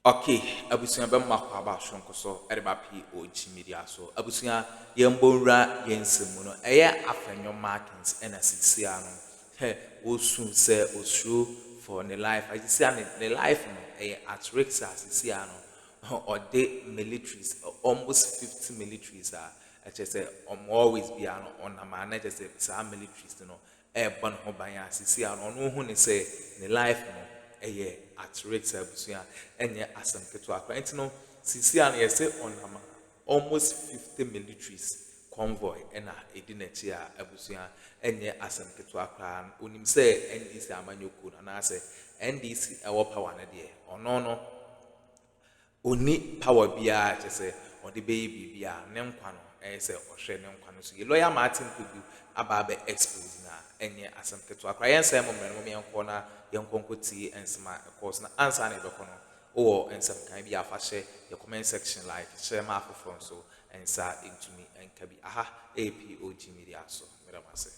Okay, abusuya bɛ mma kɔ aba asonko so ɛde ba POG Media so. Abusuya yɛn bonra yɛn nsɛm no ɛyɛ A.Markin ɛna sisi ano. Osu sɛ osuro for ne life. Sisi ano ne life no ɛyɛ at risk sisi ano. Ɔde militaries almost 50 militaries ɛkyɛ sɛ always be ano ɔnam ana ɛkyɛ sɛ saa militaries no ɛɛbɔ ne ho ban sisi ano ɔno hu ne sɛ ne life no ɛyɛ at risk abusua ɛnyɛ asɛm ketewa akora nti no sisi ano yɛsɛ ɔnam almost 50 militaries convoy ɛna ɛdi n'akyi a abusua ɛnyɛ asɛm ketewa akora onim sɛ NDC amanyɔkuo no anaasɛ NDC ɛwɔ power no deɛ ɔno no oni power biara kyɛ sɛ ɔde bɛyɛ biribi a ne nkwa no ɛyɛ sɛ ɔhwɛ ne nkwa no so yɛ lawyer Martin Kudu aba abɛ expose na ɛnyɛ asɛm ketewa akora yɛn nsɛm mmɛn mo yɛnkɔ na yɛnkɔ tie nsɛm a ɛkɔ so na ansa na ɛbɛkɔ no wowɔ nsɛm kan bi afa hyɛ yɛ comment section like hyɛ ma afoforɔ nso nsa ntumi nka bi aha POG Media so medam ase.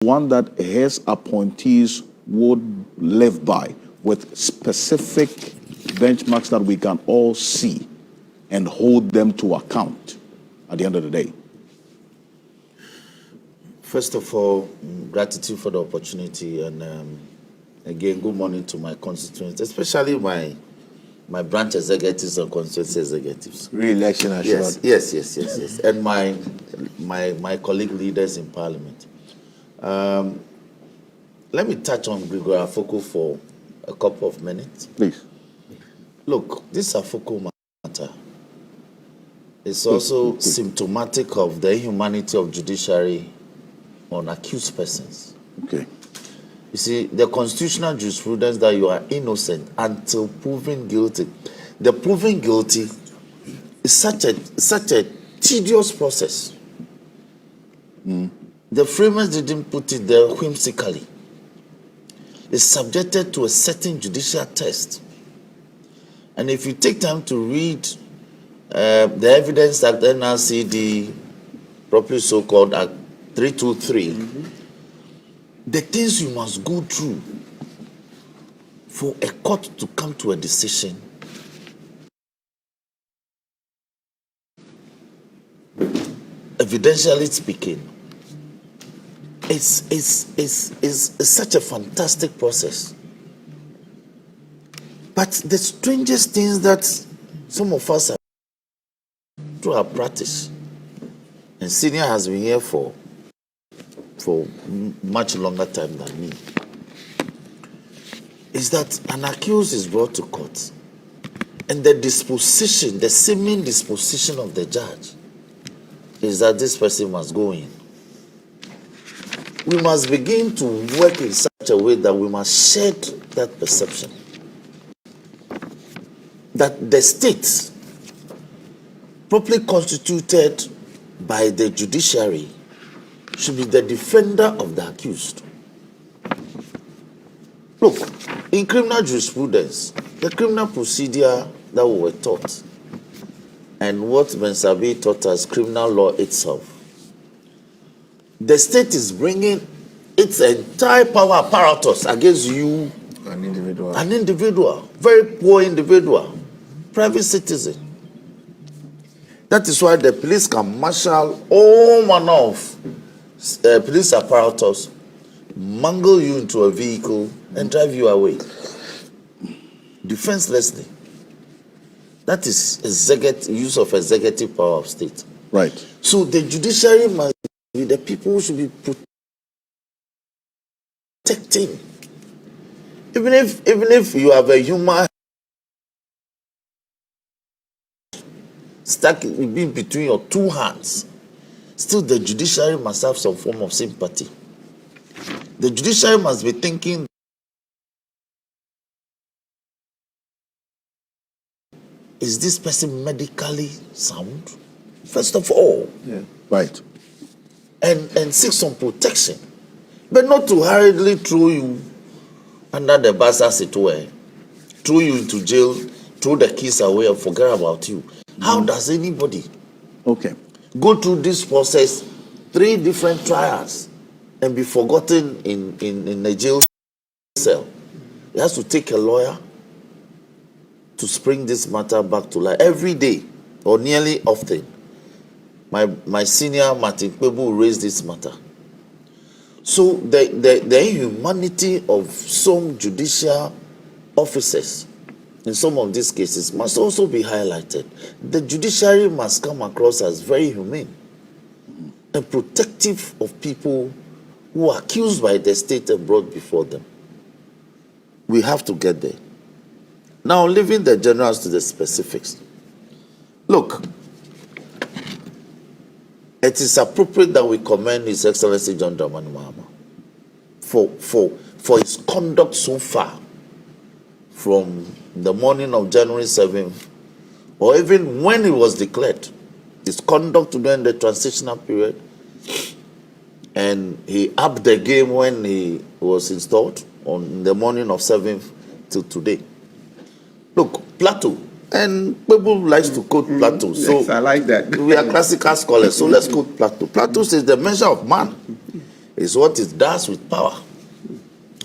One that his appointees would live by with specific benchmarks that we can all see and hold them to account at the end of the day. First of all, gratitude for the opportunity, and again, good morning to my constituents, especially my branch executives and constituency executives. Re-election assured. Yes. And my colleague leaders in Parliament. Let me touch on Gregory Afoko for a couple of minutes. Please. Look, this Afoko matter is also symptomatic of the inhumanity of judiciary on accused persons. Okay. You see, the constitutional jurisprudence that you are innocent until proven guilty. The proven guilty is such a tedious process. The framers didn't put it there whimsically. It's subjected to a certain judicial test. And if you take time to read the evidence that NRCD, properly so-called Act 323, the things you must go through for a court to come to a decision evidentially speaking, it's such a fantastic process. But the strangest things that some of us have through our practice, and Senior has been here for much longer time than me, is that an accused is brought to court, and the disposition, the seeming disposition of the judge is that this person must go in. We must begin to work in such a way that we must shed that perception that the state, properly constituted by the judiciary, should be the defender of the accused. Look, in criminal jurisprudence, the criminal procedure that we were taught, and what Mensabi taught us, criminal law itself, the state is bringing its entire power apparatus against you, an individual, very poor individual, private citizen. That is why the police can marshal all manner of police apparatus, mangle you into a vehicle, and drive you away defenselessly. That is use of executive power of state. Right. So the judiciary must be the people who should be protecting. Even if you have a human stuck in between your two hands, still the judiciary must have some form of sympathy. The judiciary must be thinking, is this person medically sound? First of all. Yeah. Right. And seek some protection. But not to hurriedly throw you under the bus as it were, throw you into jail, throw the keys away and forget about you. How does anybody go through this process, 3 different trials, and be forgotten in a jail cell? He has to take a lawyer to spring this matter back to life every day, or nearly often. My senior Martin Kwebu raised this matter. So the inhumanity of some judicial officers in some of these cases must also be highlighted. The judiciary must come across as very humane and protective of people who are accused by the state and brought before them. We have to get there. Now, leaving the generals to the specifics. Look, it is appropriate that we commend His Excellency John Dramani Mahama for his conduct so far, from the morning of January 7th, or even when he was declared, his conduct during the transitional period, and he upped the game when he was installed on the morning of 7th till today. Look, Plato, and people likes to quote Plato. So yes, I like that. We are classical scholars, so let's quote Plato. Plato says the measure of man is what it does with power.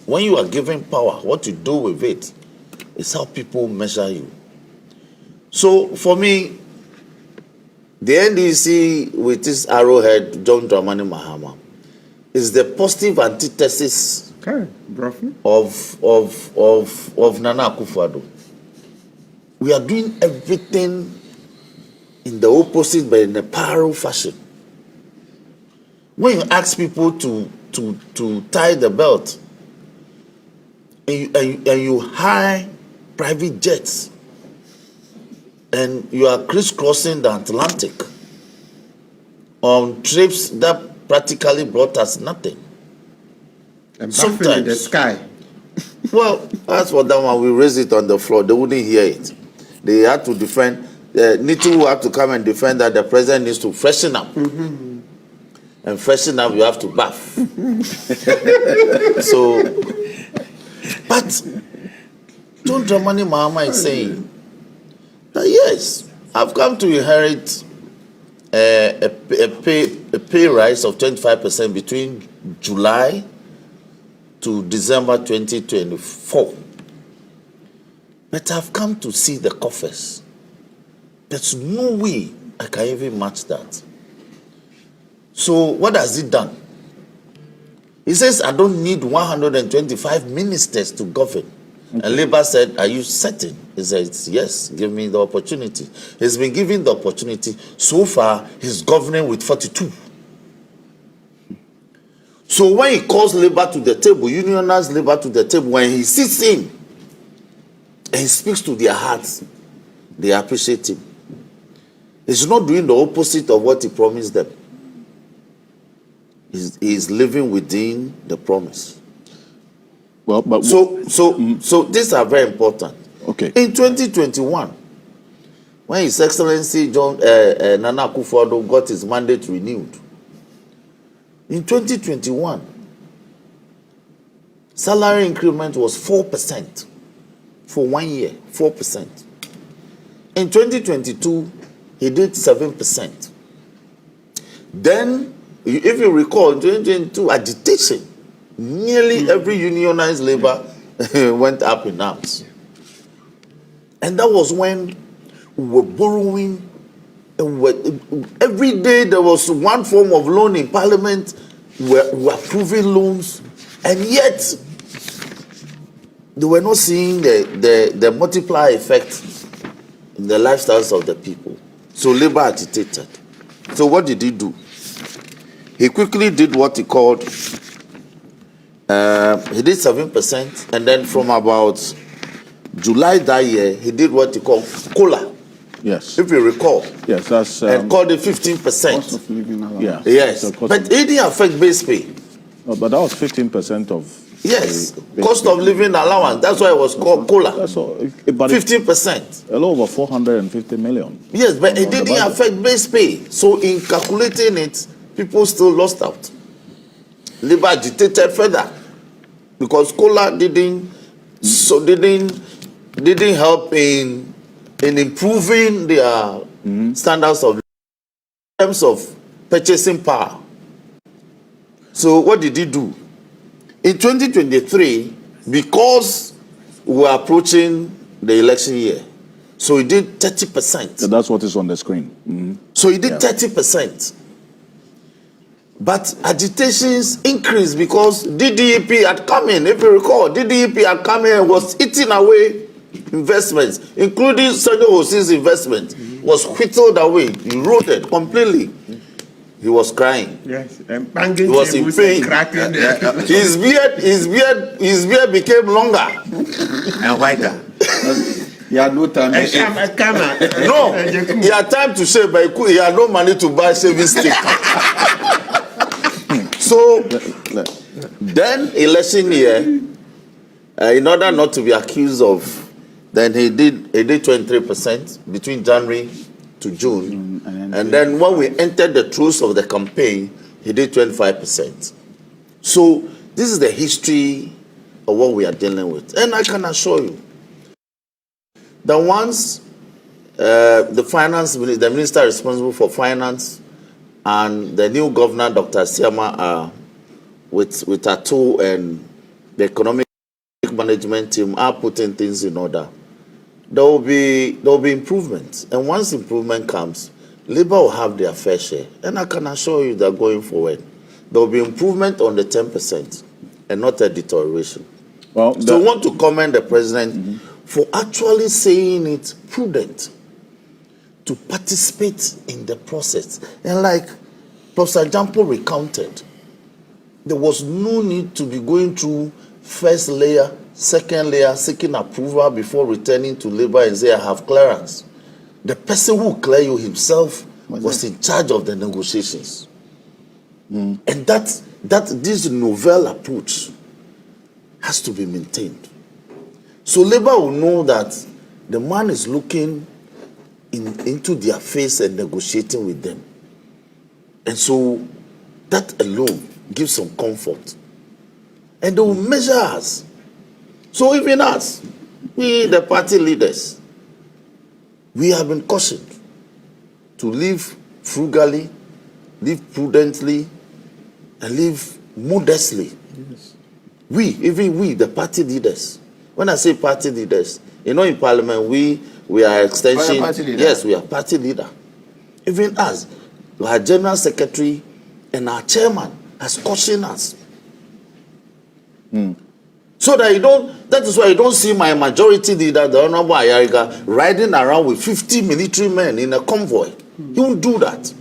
When you are given power, what you do with it is how people measure you. So for me, the NDC with this arrowhead, John Dramani Mahama, is the positive antithesis of Nana Akuffo. We are doing everything in the opposite, but in a parallel fashion. When you ask people to tie the belt, and you hire private jets, and you are crisscrossing the Atlantic on trips that practically brought us nothing. And sometimes in the sky. Well, as for that one, we raised it on the floor. They wouldn't hear it. They had to defend. Nitu had to come and defend that the president needs to freshen up. Mm-hmm. And freshen up, you have to bath. So, but John Dramani Mahama is saying that yes, I've come to inherit a pay rise of 25% between July to December 2024. But I've come to see the coffers. There's no way I can even match that. So what has he done? He says, I don't need 125 ministers to govern. Okay. And Labour said, are you certain? He said, yes, give me the opportunity. He's been given the opportunity. So far, he's governing with 42. So when he calls Labour to the table, unionized Labour to the table, when he sits in and he speaks to their hearts, they appreciate him. He's not doing the opposite of what he promised them. He's living within the promise. Well, but so these are very important. Okay. In 2021, when His Excellency Nana Akuffo got his mandate renewed, in 2021, salary increment was 4% for 1 year, 4%. In 2022, he did 7%. Then, if you recall, in 2022, agitation, nearly every unionized labor went up in arms. And that was when we were borrowing. Every day there was one form of loan in Parliament. We were approving loans. And yet, they were not seeing the multiplier effect in the lifestyles of the people. So Labour agitated. So what did he do? He quickly did what he called, he did 7%, and then from about July that year, he did what he called COLA. Yes. If you recall. Yes, that's... and called it 15%. Cost of living allowance. Yeah. Yes. But it didn't affect base pay. No, but that was 15% of... Yes. Cost of living allowance. That's why it was called COLA. That's all. But 15%. A lot over 450 million. Yes, but it didn't affect base pay. So in calculating it, people still lost out. Labour agitated further because COLA didn't help in improving their standards of in terms of purchasing power. So what did he do? In 2023, because we were approaching the election year, So he did 30%. So that's what is on the screen. So he did 30%. But agitations increased because DDEP had come in. If you recall, DDEP had come in and was eating away investments, including Sani Hosi's investment, was whittled away, eroded completely. He was crying. Yes, and He was in pain. His beard became longer and whiter. He had no time. No, he had time to shave, but he had no money to buy shaving stick. So then election year, in order not to be accused of, then he did 23% between January to June, and then when we entered the throes of the campaign, he did 25%. So this is the history of what we are dealing with, and I can assure you that once the minister responsible for finance and the new governor, Dr. Siama, with Addo and the economic management team are putting things in order, there will be improvements. And once improvement comes, Labour will have their fair share. And I can assure you that going forward, there will be improvement on the 10% and not a deterioration. Well, so I want to commend the president for actually saying it prudent to participate in the process. And like Professor Jampo recounted, there was no need to be going through first layer, second layer, seeking approval before returning to Labour and say, I have clearance. The person who cleared you himself was in charge of the negotiations. And that this novel approach has to be maintained. So Labour will know that the man is looking into their face and negotiating with them. And so that alone gives some comfort. And they will measure us. So even us, we the party leaders, we have been cautioned to live frugally, live prudently, and live modestly. Yes. Even we, the party leaders. When I say party leaders, in Parliament, we are extension. Yes, we are party leader. Even us, our General Secretary and our Chairman has cautioned us. So that is why you don't see my majority leader, the Honorable Ayariga, riding around with 50 military men in a convoy. He won't do that.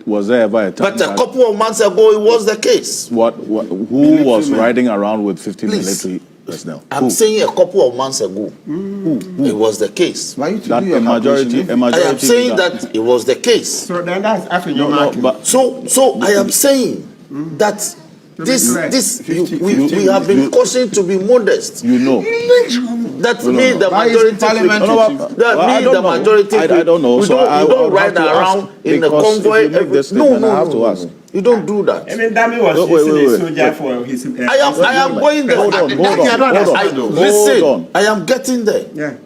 Was there ever a time? But a couple of months ago, it was the case. Who was riding around with 50 military personnel? I'm saying a couple of months ago, it was the case. Why you that a majority I am saying that it was the case. So then that's after your So I am saying that we have been cautioned to be modest. You know. That means the majority. I don't know. We don't ride around in a convoy. No. I have to ask. You don't do that. I mean, Dami was a soldier for his. I am going there. Hold on. Listen, I am getting there. Yeah.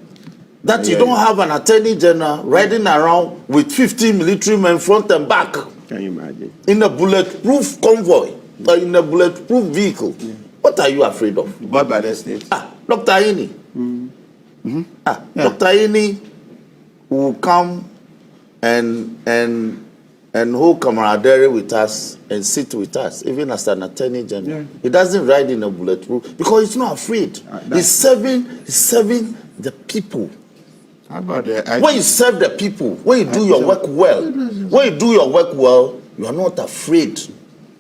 That you don't have an attorney general riding around with 50 military men front and back. Can you imagine? In a bulletproof convoy or in a bulletproof vehicle. Yeah. What are you afraid of? Bought by the state. Dr. Ini. Dr. Ini will come and hold camaraderie with us and sit with us, even as an attorney general. Yeah. He doesn't ride in a bulletproof because he's not afraid. He's serving the people. How about when you serve the people, when you do your work well, you are not afraid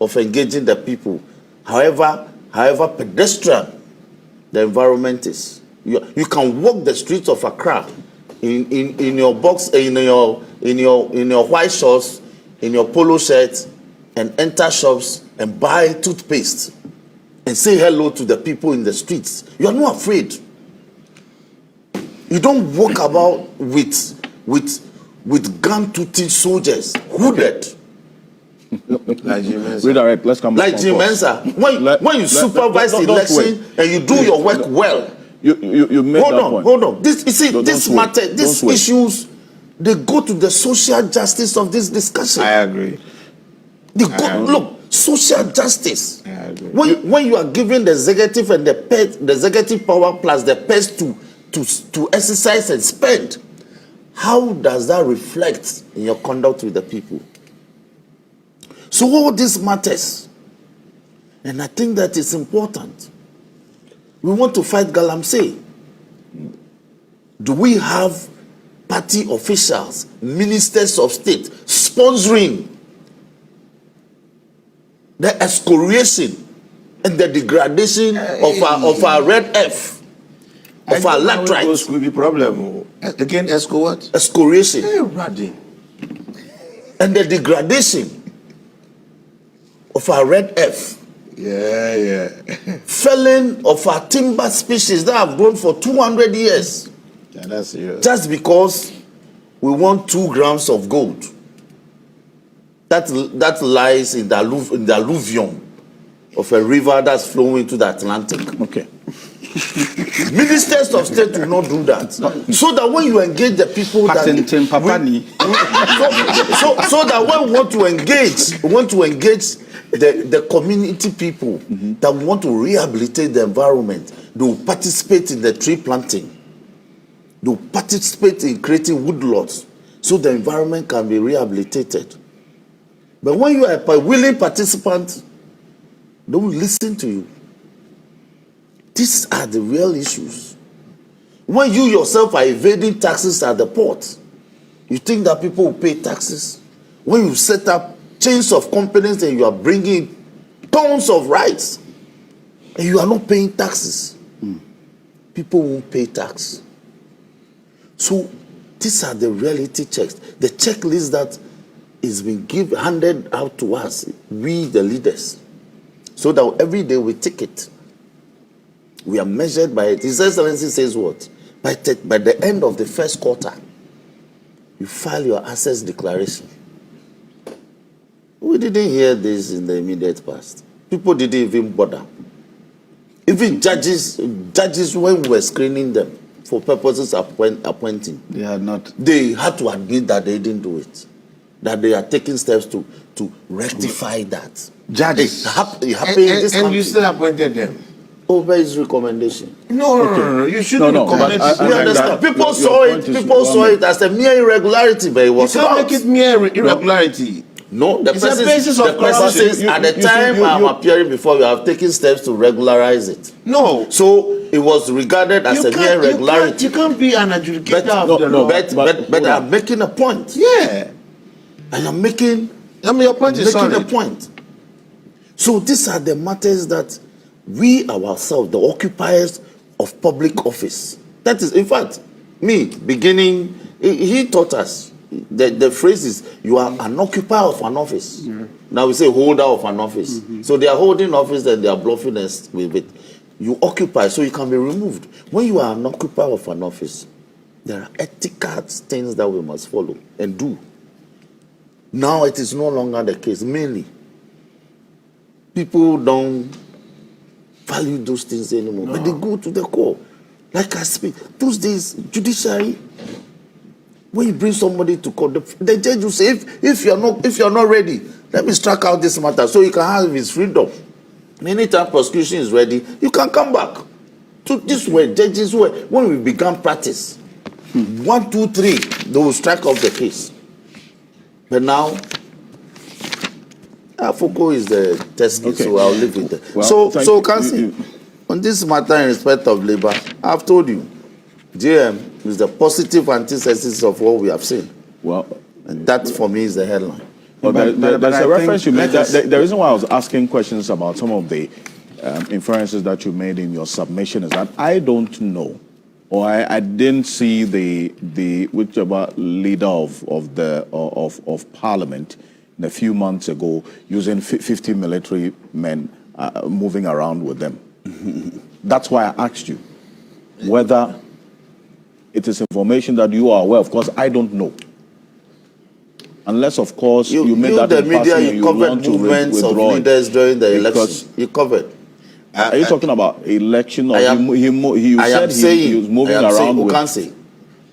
of engaging the people. However pedestrian the environment is. You can walk the streets of Accra in your box, in your white shorts, in your polo shirt, and enter shops and buy toothpaste and say hello to the people in the streets. You are not afraid. You don't walk about with gun-toting soldiers, hooded. Redirect. Let's come back. Like Jim Mensa. When you supervise the election and you do your work well. You made that point. Hold on. These issues, they go to the social justice of this discussion. I agree. Look, social justice. I agree. When you are giving the executive and the executive power plus the pest to to exercise and spend, how does that reflect in your conduct with the people? So all this matters. And I think that it's important. We want to fight galamsey. Do we have party officials, ministers of state, sponsoring the excoriation and the degradation of our red F, of our latrites? Will be problem. Again, esco what? Excoriation. Hey, Raddy. And the degradation of our red F. Yeah. Felling of our timber species that have grown for 200 years. Yeah, that's serious. Just because we want 2 grams of gold. That lies in the alluvium of a river that's flowing into the Atlantic. Okay. Ministers of state will not do that. So that when you engage the people so that when we want to engage the community people that want to rehabilitate the environment, they will participate in the tree planting. They will participate in creating woodlots so the environment can be rehabilitated. But when you are a willing participant, they will listen to you. These are the real issues. When you yourself are evading taxes at the port, you think that people will pay taxes? When you set up chains of companies and you are bringing tons of rights and you are not paying taxes, people won't pay tax. So these are the reality checks. The checklist that is being handed out to us, we the leaders, so that every day we take it. We are measured by it. His Excellency says what? By the end of the first quarter, you file your assets declaration. We didn't hear this in the immediate past. People didn't even bother. Even judges when we were screening them for purposes of appointing, They had not. they had to admit that they didn't do it. That they are taking steps to rectify that. Judges. It happened in this and country. you still appointed them. Over his recommendation. No. You shouldn't recommend We understand. People saw it as a mere irregularity, but it was You can't not. make it mere irregularity. No, the It's a person basis of corruption. says at the time I'm appearing before you have taken steps to regularize it. No. So it was regarded as a mere irregularity. You can't be an adjudicator of the law. But I'm making a point. Yeah. And I'm making your point is a solid. point. So these are the matters that we ourselves, the occupiers of public office. That is, in fact, me, beginning, he taught us. The phrase is, you are an occupier of an office. Now we say holder of an office. So they are holding office and they are bluffing us with it. You occupy, so you can be removed. When you are an occupier of an office, there are ethical things that we must follow and do. Now it is no longer the case. Mainly, people don't value those things anymore. No. But they go to the core. Like I speak, those days, judiciary, when you bring somebody to court, the judge will say, if you're not ready, let me strike out this matter so he can have his freedom. Anytime prosecution is ready, you can come back. So this way, judges were, when we began practice, 1, 2, 3, they will strike off the case. But now, Foucault is the test case, so I'll leave it there. Well, so Kansi, on this matter in respect of labor, I've told you, JM is the positive antithesis of what we have seen. Well, and that for me is the headline. But there's I a reference you think made. The reason why I was asking questions about some of the inferences that you made in your submission is that I don't know, or I didn't see the whichever leader of Parliament a few months ago using 50 military men moving around with them. That's why I asked you whether it is information that you are aware of. Of course, I don't know. Unless, of course, you made that the media, and you covered movements of leaders during the election. You covered. Are you talking about election? Or he was moving around we with... can't say.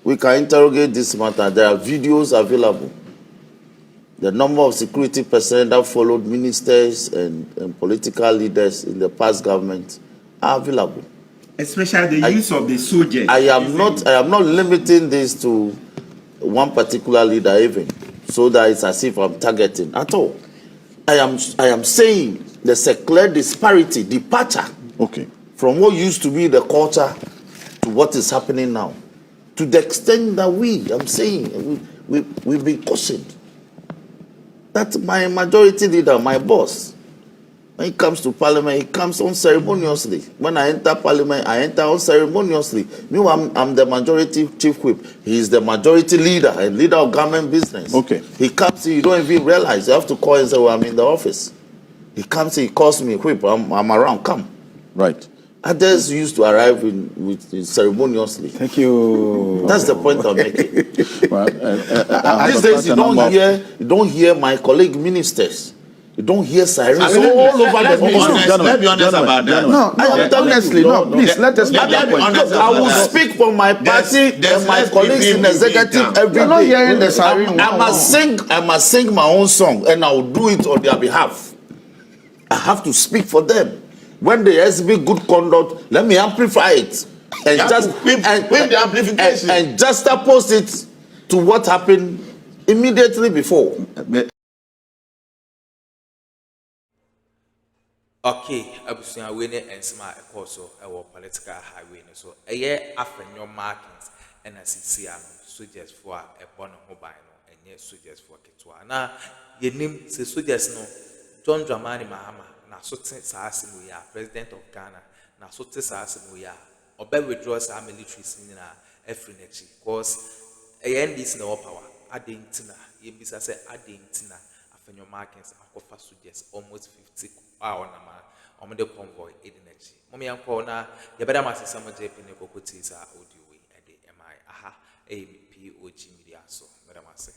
We can interrogate this matter. There are videos available. The number of security personnel that followed ministers and political leaders in the past government are available. Especially the use of the soldiers. I am not limiting this to one particular leader even, so that it's as if I'm targeting at all. I am saying there's a clear disparity, departure from what used to be the culture to what is happening now. To the extent that I'm saying, we've been cautioned. That's my majority leader, my boss. When he comes to parliament, he comes unceremoniously. When I enter parliament, I enter unceremoniously. Meanwhile, I'm the majority chief whip. He is the majority leader and leader of government business. He comes in, you don't even realize. You have to call and say, well, I'm in the office. He comes in, he calls me, whip, I'm around, come. Right. Others used to arrive ceremoniously. Thank you. That's the point I'm making. These days, you don't hear my colleague ministers. You don't hear sirens all over the place. Let's be honest about that. No, honestly, please, let us make that point. I will speak for my party and my colleagues in executive every day. You're not hearing the siren. I must sing my own song, and I will do it on their behalf. I have to speak for them. When they exhibit good conduct, let me amplify it and just oppose it to what happened immediately before. Okay, abusuan we ne ensema ekoso ewo political highway ne so eye afenyo markings na sisia no soldiers for a ebono ho ban no enye soldiers for ketwa na yenim se soldiers no John Dramani Mahama na sote saasimu ya president of Ghana na sote saasimu ya obe withdraw sa military sinina efrinechi cause ndc na power adentina yebisa say adentina afenyo markings Akuffo soldiers almost 50 hour na ma the convoy edinechi momi yanko na yebeda masisa mo JP ne kokoti sa audio we ede mi aha POG Media so medamase